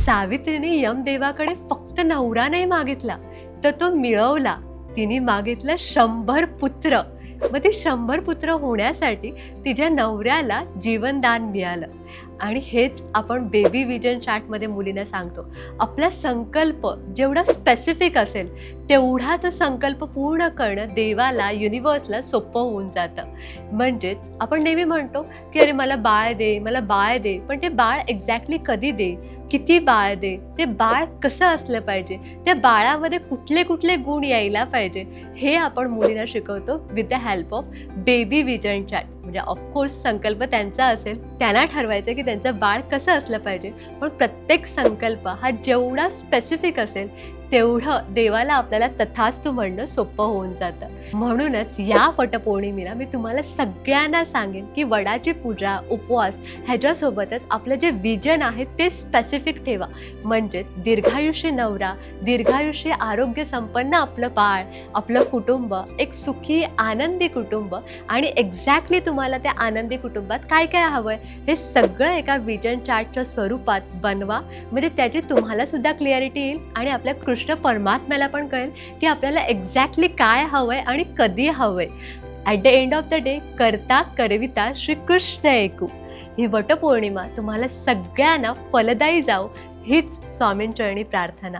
सावित्रीने यमदेवाकडे फक्त नवरा नाही मागितला, तर तो मिळवला. तिने मागितलं 100 पुत्र. मग ते 100 पुत्र होण्यासाठी तिच्या नवऱ्याला जीवनदान मिळालं. आणि हेच आपण बेबी विजन चार्टमध्ये मुलींना सांगतो. आपला संकल्प जेवढा स्पेसिफिक असेल तेवढा तो संकल्प पूर्ण करणं देवाला, युनिवर्सला सोपं होऊन जातं. म्हणजेच आपण नेहमी म्हणतो की अरे मला बाळ दे, मला बाळ दे, पण ते बाळ एक्झॅक्टली कधी दे, किती बाळ दे, ते बाळ कसं असलं पाहिजे, त्या बाळामध्ये कुठले कुठले गुण यायला पाहिजे, हे आपण मुलींना शिकवतो with the help of baby vision chart. म्हणजे ऑफकोर्स संकल्प त्यांचा असेल, त्यांना ठरवायचं की त्यांचं बाळ कसं असलं पाहिजे, पण प्रत्येक संकल्प हा जेवढा स्पेसिफिक असेल तेवढं देवाला आपल्याला तथास्तु म्हणणं सोपं होऊन जातं. म्हणूनच या वटपौर्णिमेला मी तुम्हाला सगळ्यांना सांगेन की वडाची पूजा, उपवास ह्याच्यासोबतच आपलं जे विजन आहे ते स्पेसिफिक ठेवा. म्हणजेच दीर्घायुष्य नवरा, दीर्घायुष्य आरोग्य संपन्न आपलं बाळ, आपलं कुटुंब, एक सुखी आनंदी कुटुंब, आणि एक्झॅक्टली तुम्हाला त्या आनंदी कुटुंबात काय काय हवं आहे हे सगळं एका विजन चार्टच्या स्वरूपात बनवा. म्हणजे त्याची तुम्हाला सुद्धा क्लिअरिटी येईल आणि आपल्या कृष्ण परमात्म्याला पण कळेल की आपल्याला एक्झॅक्टली काय हवंय आणि कधी हवंय. At the end of the day करता करविता श्रीकृष्ण ऐकू. ही वटपौर्णिमा तुम्हाला सगळ्यांना फलदायी जाऊ हीच स्वामींचरणी प्रार्थना.